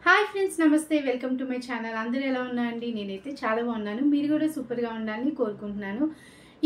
Hi friends, నమస్తే. Welcome to my channel. అందరూ ఎలా ఉన్నారండి? నేనైతే చాలా బాగున్నాను. మీరు కూడా సూపర్గా ఉండాలని కోరుకుంటున్నాను.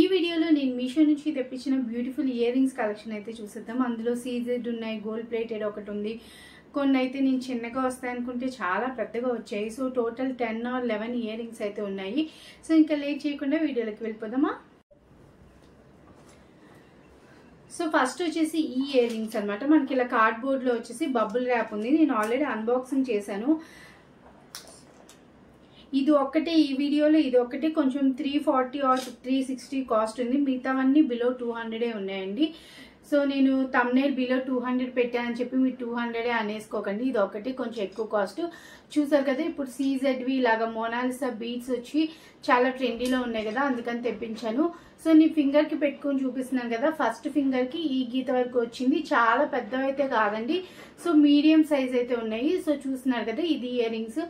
ఈ వీడియోలో నేను మీషో నుంచి తెప్పించిన బ్యూటిఫుల్ ఇయర్ రింగ్స్ కలెక్షన్ అయితే చూసేద్దాం. అందులో సీజెడ్ ఉన్నాయి, గోల్డ్ ప్లేటెడ్ ఒకటి ఉంది. కొన్ని అయితే నేను చిన్నగా వస్తాయి అనుకుంటే చాలా పెద్దగా వచ్చాయి. So total 10 or 11 ear rings అయితే ఉన్నాయి. సో ఇంకా లేట్ చేయకుండా వీడియోలోకి వెళ్ళిపోదామా. సో ఫస్ట్ వచ్చేసి ఈ ఇయర్ రింగ్స్ అనమాట. మనకి ఇలా కార్డ్బోర్డ్ లో వచ్చేసి బబుల్ ర్యాప్ ఉంది. నేను ఆల్రెడీ అన్బాక్సింగ్ చేశాను. ఇది ఒక్కటే ఈ వీడియోలో, ఇది ఒక్కటే కొంచెం 340 or 360 కాస్ట్ ఉంది. మిగతావన్నీ బిలో 200 ఉన్నాయండి. సో నేను థంబ్నెయిల్ బిలో 200 పెట్టానని చెప్పి మీరు 200 అనేసుకోకండి. ఇది ఒకటి కొంచెం ఎక్కువ కాస్ట్. చూసారు కదా, ఇప్పుడు సీజెడ్వి ఇలాగా మోనాలిసా బీడ్స్ వచ్చి చాలా ట్రెండీలో ఉన్నాయి కదా, అందుకని తెప్పించాను. సో నేను ఫింగర్ కి పెట్టుకొని చూపిస్తున్నాను కదా. ఫస్ట్ ఫింగర్ కి ఈ గీత వరకు వచ్చింది. చాలా పెద్దవైతే కాదండి. సో మీడియం సైజ్ అయితే ఉన్నాయి. సో చూస్తున్నారు కదా, ఇది ఇయర్ రింగ్స్.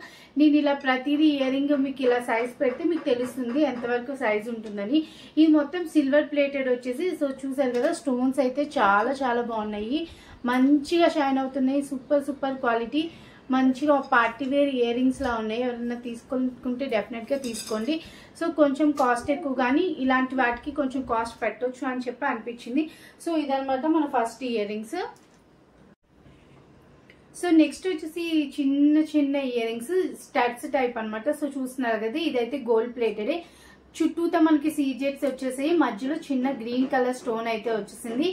నేను ఇలా ప్రతిదీ ఇయర్ రింగ్ మీకు ఇలా సైజ్ పెడితే మీకు తెలుస్తుంది ఎంతవరకు సైజ్ ఉంటుందని. ఇది మొత్తం సిల్వర్ ప్లేటెడ్ వచ్చేసి. సో చూసారు కదా, స్టోన్స్ అయితే చాలా చాలా బాగున్నాయి. మంచిగా షైన్ అవుతున్నాయి. Super super quality. మంచిగా పార్టీ వేర్ ఇయర్ రింగ్స్ లా ఉన్నాయి. ఎవరైనా తీసుకుంటే డెఫినెట్ గా తీసుకోండి. సో కొంచెం కాస్ట్ ఎక్కువ, కానీ ఇలాంటి వాటికి కొంచెం కాస్ట్ పెట్టొచ్చు అని చెప్పి అనిపించింది. సో ఇదనమాట మన first ear rings. So next వచ్చేసి చిన్న చిన్న ఇయర్ రింగ్స్, స్టడ్స్ టైప్ అనమాట. సో చూస్తున్నారు కదా, ఇదైతే గోల్డ్ ప్లేటెడే. చుట్టూతో మనకి సీజెట్స్ వచ్చేసి మధ్యలో చిన్న గ్రీన్ కలర్ స్టోన్ అయితే వచ్చేసింది.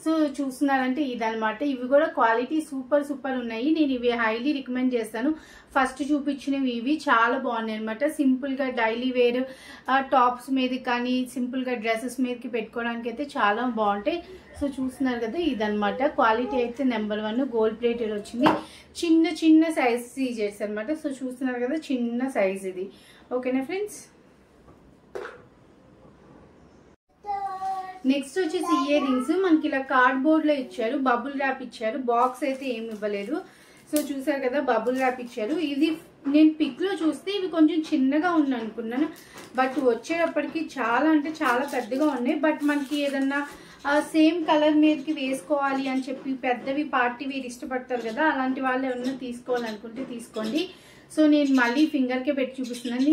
సో చూస్తున్నారంటే ఇదనమాట. ఇవి కూడా క్వాలిటీ సూపర్ సూపర్ ఉన్నాయి. నేను ఇవి హైలీ రికమెండ్ చేస్తాను. ఫస్ట్ చూపించినవి ఇవి చాలా బాగున్నాయి అనమాట. సింపుల్ గా డైలీ వేర్ టాప్స్ మీద కానీ సింపుల్ గా డ్రెస్సెస్ మీదకి పెట్టుకోవడానికి అయితే చాలా బాగుంటాయి. సో చూస్తున్నారు కదా, ఇదనమాట. క్వాలిటీ అయితే నెంబర్ 1. గోల్డ్ ప్లేటెడ్ వచ్చింది. చిన్న చిన్న సైజ్ సీజెట్స్ అనమాట. సో చూస్తున్నారు కదా, చిన్న సైజ్ ఇది. ఓకేనా ఫ్రెండ్స్. నెక్స్ట్ వచ్చేసి ఇయర్ రింగ్స్ మనకి ఇలా కార్డ్బోర్డ్ లో ఇచ్చారు. బబుల్ ర్యాప్ ఇచ్చారు. బాక్స్ అయితే ఏమి ఇవ్వలేదు. సో చూసారు కదా, బబుల్ ర్యాప్ ఇచ్చారు. ఇది నేను పిక్ లో చూస్తే ఇవి కొంచెం చిన్నగా ఉంది అనుకున్నాను, బట్ వచ్చేటప్పటికి చాలా అంటే చాలా పెద్దగా ఉన్నాయి. బట్ మనకి ఏదన్నా సేమ్ కలర్ మీదకి వేసుకోవాలి అని చెప్పి పెద్దవి పార్టీ వేర్ ఇష్టపడతారు కదా, అలాంటి వాళ్ళు ఎవరైనా తీసుకోవాలనుకుంటే తీసుకోండి. సో నేను మళ్ళీ ఫింగర్ కే పెట్టి చూపిస్తున్నాను.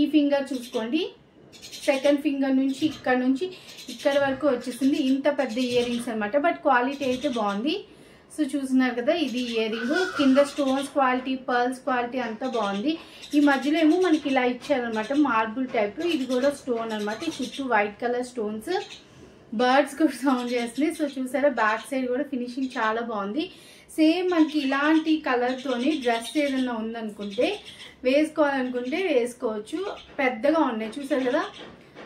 ఈ ఫింగర్ చూసుకోండి. సెకండ్ ఫింగర్ నుంచి ఇక్కడ వరకు వచ్చేసింది. ఇంత పెద్ద ఇయర్ రింగ్స్ అనమాట. బట్ క్వాలిటీ అయితే బాగుంది. సో చూస్తున్నారు కదా, ఇది ఇయర్ రింగ్. కింద స్టోన్స్ క్వాలిటీ, పర్ల్స్ క్వాలిటీ అంతా బాగుంది. ఈ మధ్యలో ఏమో మనకి ఇలా ఇచ్చారనమాట, మార్బుల్ టైప్. ఇది కూడా స్టోన్ అనమాట. చుట్టూ వైట్ కలర్ స్టోన్స్. బర్డ్స్ కూడా సౌండ్ చేస్తుంది. సో చూసారా, బ్యాక్ సైడ్ కూడా ఫినిషింగ్ చాలా బాగుంది. సేమ్ మనకి ఇలాంటి కలర్ తోని డ్రెస్ ఏదన్నా ఉందనుకుంటే వేసుకోవాలనుకుంటే వేసుకోవచ్చు. పెద్దగా ఉన్నాయి చూసారు కదా.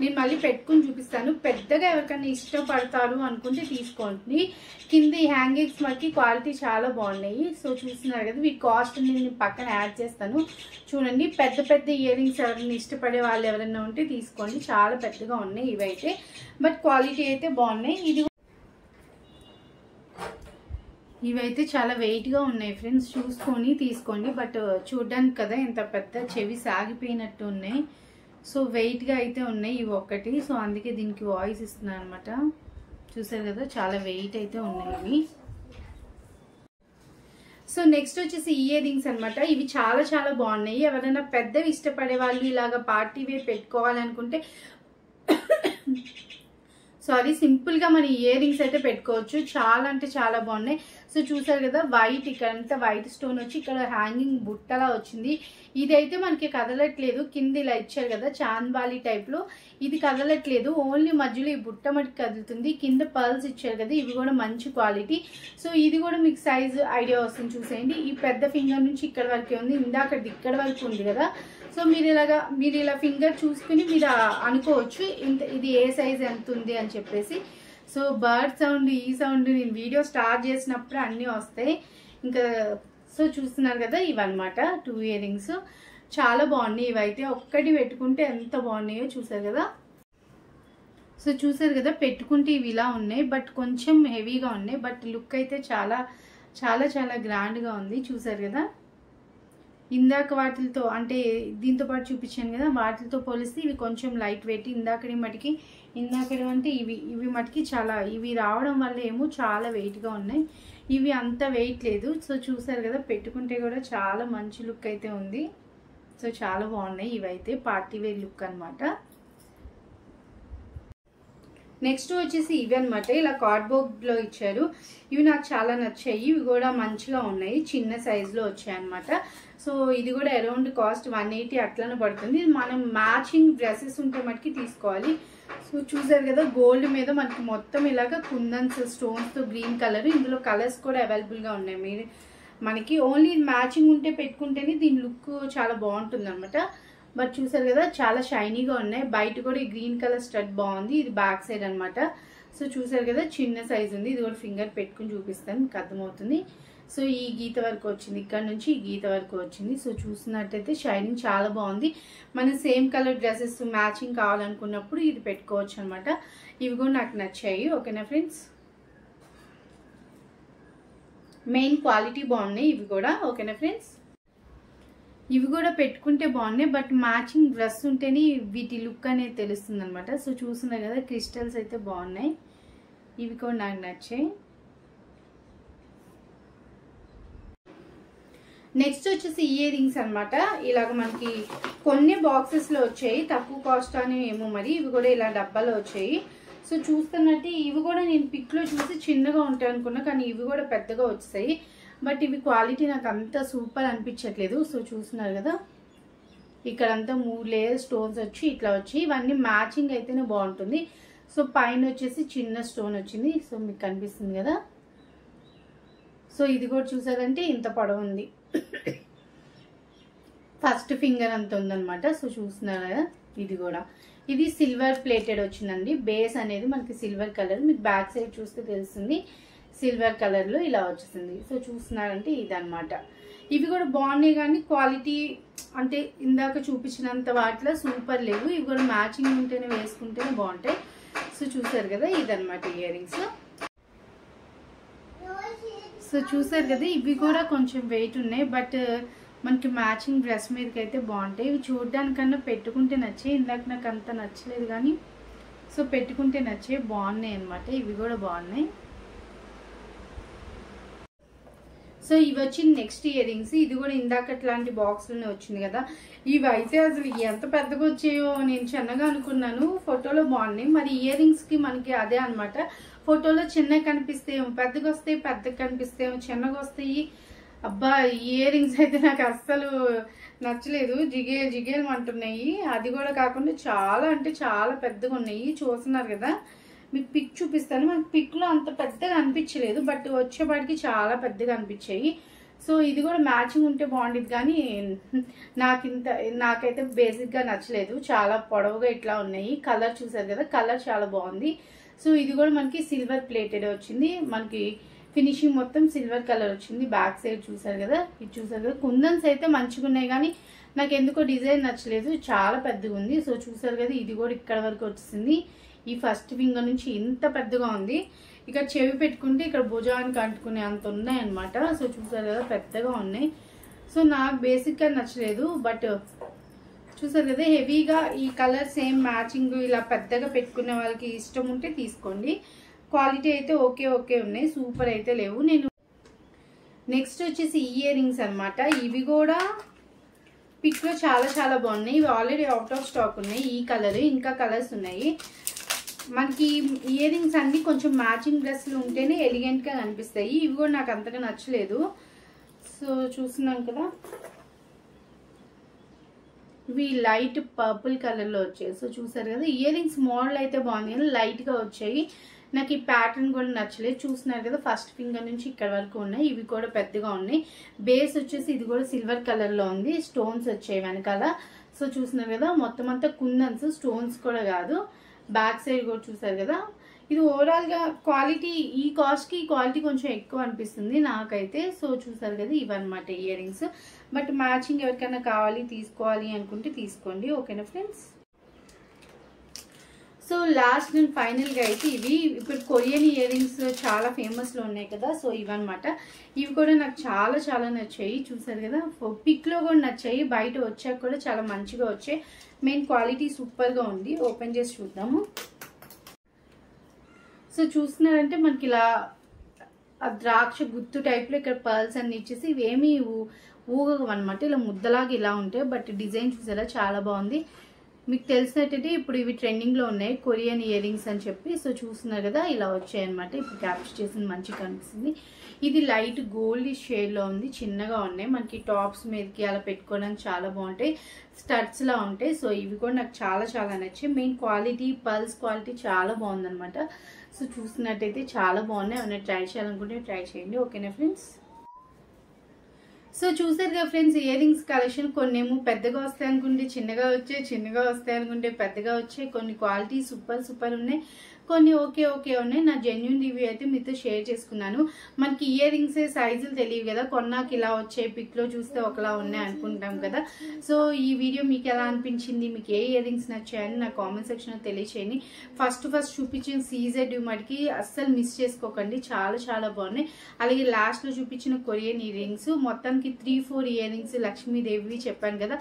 నేను మళ్ళీ పెట్టుకుని చూపిస్తాను. పెద్దగా ఎవరికైనా ఇష్టపడతారు అనుకుంటే తీసుకోండి. కింద ఈ హ్యాంగింగ్స్ మనకి క్వాలిటీ చాలా బాగున్నాయి. సో చూస్తున్నారు కదా, వీటి కాస్ట్ నేను పక్కన యాడ్ చేస్తాను. చూడండి, పెద్ద పెద్ద ఇయర్ రింగ్స్ ఎవరైనా ఇష్టపడే వాళ్ళు ఎవరైనా ఉంటే తీసుకోండి. చాలా పెద్దగా ఉన్నాయి ఇవైతే, బట్ క్వాలిటీ అయితే బాగున్నాయి. ఇవైతే చాలా వెయిట్ గా ఉన్నాయి ఫ్రెండ్స్. చూసుకొని తీసుకోండి. బట్ చూడడానికి కదా ఎంత పెద్ద, చెవి సాగిపోయినట్టు ఉన్నాయి. సో వెయిట్ గా అయితే ఉన్నాయి ఇవి ఒక్కటి. సో అందుకే దీనికి వాయిస్ ఇస్తున్నాను అనమాట. చూసారు కదా, చాలా వెయిట్ అయితే ఉన్నాయి ఇవి. సో నెక్స్ట్ వచ్చేసి ఇయర్ రింగ్స్ అనమాట. ఇవి చాలా చాలా బాగున్నాయి. ఎవరైనా పెద్దవి ఇష్టపడే వాళ్ళు ఇలాగా పార్టీ వేర్ పెట్టుకోవాలనుకుంటే సింపుల్ గా మన ఇయర్ రింగ్స్ అయితే పెట్టుకోవచ్చు. చాలా అంటే చాలా బాగున్నాయి. సో చూసారు కదా, వైట్, ఇక్కడ అంతా వైట్ స్టోన్ వచ్చి ఇక్కడ హ్యాంగింగ్ బుట్టలా వచ్చింది. ఇదైతే మనకి కదలట్లేదు. కింద ఇలా ఇచ్చారు కదా చాంద్బాలి టైప్ లో, ఇది కదలట్లేదు. ఓన్లీ మధ్యలో ఈ బుట్ట మటుకు కదులుతుంది. కింద పర్ల్స్ ఇచ్చారు కదా, ఇవి కూడా మంచి క్వాలిటీ. సో ఇది కూడా మీకు సైజ్ ఐడియా వస్తుంది. చూసేయండి, ఈ పెద్ద ఫింగర్ నుంచి ఇక్కడ వరకే ఉంది. ఇందాక ఇక్కడ వరకు ఉంది కదా. సో మీరు ఇలా ఫింగర్ చూసుకుని మీరు అనుకోవచ్చు ఇది ఏ సైజ్ ఎంత ఉంది అని చెప్పేసి. సో బర్డ్ సౌండ్, ఈ సౌండ్ నేను వీడియో స్టార్ట్ చేసినప్పుడు అన్నీ వస్తాయి ఇంకా. సో చూస్తున్నారు కదా, ఇవన్నమాట 2 ఇయర్ రింగ్స్. చాలా బాగున్నాయి ఇవైతే. ఒక్కటి పెట్టుకుంటే ఎంత బాగున్నాయో చూసారు కదా. సో చూసారు కదా, పెట్టుకుంటే ఇవి ఇలా ఉన్నాయి, బట్ కొంచెం హెవీగా ఉన్నాయి. బట్ లుక్ అయితే చాలా చాలా చాలా గ్రాండ్ గా ఉంది. చూసారు కదా, ఇందాక వాటితో అంటే దీంతో పాటు చూపించాను కదా, వాటితో పోలిస్తే ఇవి కొంచెం లైట్ వెయిట్. ఇందాకడి అంటే ఇవి మటుకి చాలా, ఇవి రావడం వల్ల ఏమో చాలా వెయిట్గా ఉన్నాయి. ఇవి అంత వెయిట్ లేదు. సో చూసారు కదా, పెట్టుకుంటే కూడా చాలా మంచి లుక్ అయితే ఉంది. సో చాలా బాగున్నాయి. ఇవైతే పార్టీ వేర్ లుక్ అనమాట. నెక్స్ట్ వచ్చేసి ఇవి అనమాట, ఇలా కార్డ్బోర్డ్లో ఇచ్చారు. ఇవి నాకు చాలా నచ్చాయి. ఇవి కూడా మంచిగా ఉన్నాయి, చిన్న సైజులో వచ్చాయి అనమాట. సో ఇది కూడా అరౌండ్ కాస్ట్ 180 అట్లనే పడుతుంది. మనం మ్యాచింగ్ డ్రెస్సెస్ ఉంటే మటుకి తీసుకోవాలి. సో చూసారు కదా, గోల్డ్ మీద మనకి మొత్తం ఇలాగ కుందన్స్ స్టోన్స్తో గ్రీన్ కలర్. ఇందులో కలర్స్ కూడా అవైలబుల్గా ఉన్నాయి. మనకి ఓన్లీ మ్యాచింగ్ ఉంటే పెట్టుకుంటేనే దీని లుక్ చాలా బాగుంటుంది అనమాట. బట్ చూసారు కదా, చాలా షైనీగా ఉన్నాయి. బయట కూడా ఈ గ్రీన్ కలర్ స్టడ్ బాగుంది. ఇది బ్యాక్ సైడ్ అనమాట. సో చూసారు కదా, చిన్న సైజ్ ఉంది. ఇది కూడా ఫింగర్ పెట్టుకుని చూపిస్తాను, మీకు అర్థమవుతుంది. సో ఈ గీత వరకు వచ్చింది, ఇక్కడ నుంచి ఈ గీత వరకు వచ్చింది. సో చూసినట్టయితే షైనింగ్ చాలా బాగుంది. మనం సేమ్ కలర్ డ్రెస్సెస్ మ్యాచింగ్ కావాలనుకున్నప్పుడు ఇది పెట్టుకోవచ్చు అనమాట. ఇవి కూడా నాకు నచ్చాయి. ఓకేనా ఫ్రెండ్స్, మెయిన్ క్వాలిటీ బాగున్నాయి ఇవి కూడా. ఓకేనా ఫ్రెండ్స్, ఇవి కూడా పెట్టుకుంటే బాగున్నాయి. బట్ మ్యాచింగ్ డ్రెస్ ఉంటేనే వీటి లుక్ అనేది తెలుస్తుంది అనమాట. సో చూస్తున్నారు కదా, క్రిస్టల్స్ అయితే బాగున్నాయి. ఇవి కూడా నాకు నచ్చాయి. నెక్స్ట్ వచ్చేసి ఇయర్ రింగ్స్ అనమాట. ఇలాగ మనకి కొన్ని బాక్సెస్లో వచ్చాయి, తక్కువ కాస్ట్ అని ఏమో మరి. ఇవి కూడా ఇలా డబ్బాలో వచ్చాయి. సో చూస్తున్నట్టు ఇవి కూడా నేను పిక్లో చూసి చిన్నగా ఉంటాయి అనుకున్నా, కానీ ఇవి కూడా పెద్దగా వచ్చాయి. బట్ ఇవి క్వాలిటీ నాకు అంత సూపర్ అనిపించట్లేదు. సో చూస్తున్నారు కదా, ఇక్కడంతా 3 లేయర్ స్టోన్స్ వచ్చి ఇట్లా వచ్చి, ఇవన్నీ మ్యాచింగ్ అయితేనే బాగుంటుంది. సో పైన వచ్చేసి చిన్న స్టోన్ వచ్చింది. సో మీకు కనిపిస్తుంది కదా. సో ఇది కూడా చూసారంటే ఇంత పొడవు ఉంది, ఫస్ట్ ఫింగర్ అంత ఉందన్నమాట. సో చూస్తున్నారు కదా, ఇది సిల్వర్ ప్లేటెడ్ వచ్చిందండి. బేస్ అనేది మనకి సిల్వర్ కలర్, మీకు బ్యాక్ సైడ్ చూస్తే తెలుస్తుంది, సిల్వర్ కలర్ లో ఇలా వచ్చేసింది. సో చూస్తున్నారంటే ఇదన్నమాట. ఇవి కూడా బాగున్నాయి, కానీ క్వాలిటీ అంటే ఇందాక చూపించినంత వాటిలో సూపర్ లేవు. ఇవి కూడా మ్యాచింగ్ ఉంటేనే వేసుకుంటేనే బాగుంటాయి. సో చూసారు కదా, ఇదన్నమాట ఇయర్ రింగ్స్. సో చూసారు కదా, ఇవి కూడా కొంచెం వెయిట్ ఉన్నాయి. బట్ మనకి మ్యాచింగ్ డ్రెస్ మీదకి అయితే బాగుంటాయి. ఇవి చూడడానికన్నా పెట్టుకుంటే నచ్చాయి. ఇందాక నాకు అంత నచ్చలేదు, కానీ సో పెట్టుకుంటే నచ్చాయి, బాగున్నాయి అనమాట. ఇవి కూడా బాగున్నాయి. సో ఇవి వచ్చింది నెక్స్ట్ ఇయర్ రింగ్స్. ఇది కూడా ఇందాక అట్లాంటి బాక్స్లోనే వచ్చింది కదా. ఇవి అయితే అసలు ఎంత పెద్దగా వచ్చాయో నేను చిన్నగా అనుకున్నాను, ఫోటోలో బాగున్నాయి. మరి ఇయర్ రింగ్స్ కి మనకి అదే అనమాట, ఫోటోలో చిన్నగా కనిపిస్తేమో పెద్దగా వస్తాయి, పెద్దగా కనిపిస్తేమో చిన్నగా వస్తాయి. అబ్బా, ఇయర్ రింగ్స్ అయితే నాకు అస్సలు నచ్చలేదు, జిగేలు అంటున్నాయి. అది కూడా కాకుండా చాలా అంటే చాలా పెద్దగా ఉన్నాయి. చూస్తున్నారు కదా, మీకు పిక్ చూపిస్తాను. మనకి పిక్లో అంత పెద్దగా అనిపించలేదు, బట్ వచ్చేపాటికి చాలా పెద్దగా అనిపించాయి. సో ఇది కూడా మ్యాచింగ్ ఉంటే బాగుండేది, కానీ నాకైతే బేసిక్గా నచ్చలేదు. చాలా పొడవుగా ఇట్లా ఉన్నాయి. కలర్ చూసారు కదా, కలర్ చాలా బాగుంది. సో ఇది కూడా మనకి సిల్వర్ ప్లేటెడ్ వచ్చింది. మనకి ఫినిషింగ్ మొత్తం సిల్వర్ కలర్ వచ్చింది. బ్యాక్ సైడ్ చూసారు కదా, ఇది చూసారు కదా. కుందన్స్ అయితే మంచిగా ఉన్నాయి, కానీ నాకు ఎందుకో డిజైన్ నచ్చలేదు, చాలా పెద్దగా ఉంది. సో చూసారు కదా, ఇది కూడా ఇక్కడ వరకు వచ్చింది. ఈ ఫస్ట్ ఫింగర్ నుంచి ఇంత పెద్దగా ఉంది. ఇక్కడ చెవి పెట్టుకుంటే ఇక్కడ భుజానికి అంటుకునే అంత ఉన్నాయి అనమాట. సో చూసారు కదా, పెద్దగా ఉన్నాయి. సో నాకు బేసిక్గా నచ్చలేదు. బట్ చూసారు కదా, హెవీగా ఈ కలర్ సేమ్ మ్యాచింగ్ ఇలా పెద్దగా పెట్టుకునే వాళ్ళకి ఇష్టం ఉంటే తీసుకోండి. క్వాలిటీ అయితే ఓకే ఉన్నాయి, సూపర్ అయితే లేవు. నేను నెక్స్ట్ వచ్చేసి ఇయర్ రింగ్స్ అనమాట. ఇవి కూడా పిక్ లో చాలా బాగున్నాయి. ఇవి ఆల్రెడీ అవుట్ ఆఫ్ స్టాక్ ఉన్నాయి. ఈ కలర్, ఇంకా కలర్స్ ఉన్నాయి. మనకి ఇయర్ రింగ్స్ అన్ని కొంచెం మ్యాచింగ్ డ్రెస్లు ఉంటేనే ఎలిగెంట్ గా కనిపిస్తాయి. ఇవి కూడా నాకు అంతగా నచ్చలేదు. సో చూస్తున్నాం కదా, ఇవి లైట్ పర్పుల్ కలర్ లో వచ్చాయి. సో చూసారు కదా, ఇయర్ రింగ్స్ మోడల్ అయితే బాగుంది, కానీ లైట్ గా వచ్చాయి. నాకు ఈ ప్యాటర్న్ కూడా నచ్చలేదు. చూస్తున్నారు కదా, ఫస్ట్ ఫింగర్ నుంచి ఇక్కడ వరకు ఉన్నాయి. ఇవి కూడా పెద్దగా ఉన్నాయి. బేస్ వచ్చేసి ఇది కూడా సిల్వర్ కలర్ లో ఉంది. స్టోన్స్ వచ్చాయి వెనకాల. సో చూస్తున్నారు కదా, మొత్తం అంతా కుందన్స్, స్టోన్స్ కూడా కాదు. బ్యాక్ సైడ్ కూడా చూసారు కదా. ఇది ఓవరాల్ గా క్వాలిటీ, ఈ కాస్ట్ కి క్వాలిటీ కొంచెం ఎక్కువ అనిపిస్తుంది నాకైతే. సో చూసారు కదా, ఇవన్నమాట ఇయర్ రింగ్స్. బట్ మ్యాచింగ్ ఎవరికైనా కావాలి, తీసుకోవాలి అనుకుంటే తీసుకోండి. ఓకేనా ఫ్రెండ్స్. సో లాస్ట్ నేను ఫైనల్గా అయితే ఇవి ఇప్పుడు కొరియన్ ఇయర్ రింగ్స్ చాలా ఫేమస్లో ఉన్నాయి కదా, సో ఇవన్నమాట. ఇవి కూడా నాకు చాలా చాలా నచ్చాయి. చూసారు కదా, పిక్లో కూడా నచ్చాయి, బయట వచ్చాక కూడా చాలా మంచిగా వచ్చాయి. మెయిన్ క్వాలిటీ సూపర్గా ఉంది. ఓపెన్ చేసి చూద్దాము. సో చూస్తున్నారంటే మనకి ఇలా ద్రాక్ష గుత్తు టైప్లో ఇక్కడ పర్ల్స్ అన్ని ఇచ్చేసి ఇవేమి ఊగవన్నమాట, ఇలా ముద్దలాగా ఇలా ఉంటాయి. బట్ డిజైన్ చూసారా చాలా బాగుంది. మీకు తెలిసినట్టయితే ఇప్పుడు ఇవి ట్రెండింగ్లో ఉన్నాయి కొరియన్ ఇయర్ రింగ్స్ అని చెప్పి. సో చూస్తున్నారు కదా, ఇలా వచ్చాయి అనమాట. ఇప్పుడు క్యాప్చర్ చేసింది మంచిగా కనిపిస్తుంది. ఇది లైట్ గోల్డ్ షేడ్లో ఉంది, చిన్నగా ఉన్నాయి. మనకి టాప్స్ మీదకి అలా పెట్టుకోవడానికి చాలా బాగుంటాయి, స్టడ్స్ లా ఉంటాయి. సో ఇవి కూడా నాకు చాలా చాలా నచ్చాయి. మెయిన్ క్వాలిటీ పర్ల్స్ క్వాలిటీ చాలా బాగుందనమాట. సో చూస్తున్నట్టయితే చాలా బాగున్నాయి. ఏమైనా ట్రై చేయాలనుకుంటే ట్రై చేయండి. ఓకేనా ఫ్రెండ్స్? సో చూసారు కదా ఫ్రెండ్స్, ఇయర్ రింగ్స్ కలెక్షన్. కొన్ని ఏమో పెద్దగా వస్తాయి అనుకుంటే చిన్నగా వచ్చాయి, చిన్నగా వస్తాయి అనుకుంటే పెద్దగా వచ్చాయి. కొన్ని క్వాలిటీ సూపర్ సూపర్ ఉన్నాయి, కొన్ని ఓకే ఓకే ఉన్నాయి. నా జెన్యూన్ రివ్యూ అయితే మీతో షేర్ చేసుకున్నాను. మనకి ఇయర్ రింగ్స్ సైజులు తెలియవు కదా, కొన్నాక ఇలా వచ్చాయి, పిక్లో చూస్తే ఒకలా ఉన్నాయి అనుకుంటాం కదా. సో ఈ వీడియో మీకు ఎలా అనిపించింది, మీకు ఏ ఇయర్ రింగ్స్ నచ్చాయని నా కామెంట్ సెక్షన్లో తెలియచేయండి. ఫస్ట్ చూపించిన సీజెడ్ మటుకి అస్సలు మిస్ చేసుకోకండి, చాలా చాలా బాగున్నాయి. అలాగే లాస్ట్లో చూపించిన కొరియన్ ఇయర్ రింగ్స్ మొత్తానికి 3-4 ఇయర్ రింగ్స్ లక్ష్మీదేవి చెప్పాను కదా,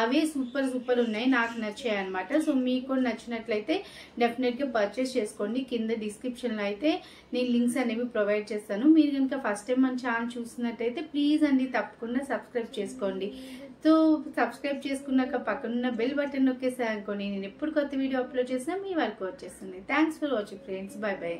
అవే సూపర్ సూపర్ ఉన్నాయి, నాకు నచ్చాయి అనమాట. సో మీకు కూడా నచ్చినట్లయితే డెఫినెట్గా పర్చేస్ చేసుకోండి. కింద డిస్క్రిప్షన్లో అయితే నేను లింక్స్ అనేవి ప్రొవైడ్ చేస్తాను. మీరు కనుక ఫస్ట్ టైం మన ఛానల్ చూస్తున్నట్టయితే ప్లీజ్ అండి తప్పకుండా సబ్స్క్రైబ్ చేసుకోండి. సో సబ్స్క్రైబ్ చేసుకున్నాక పక్కనున్న బెల్ బటన్ నొక్కేసారనుకోండి, నేను ఎప్పుడు కొత్త వీడియో అప్లోడ్ చేసినా మీ వరకు వచ్చేస్తుంది. Thanks for watching friends. By by.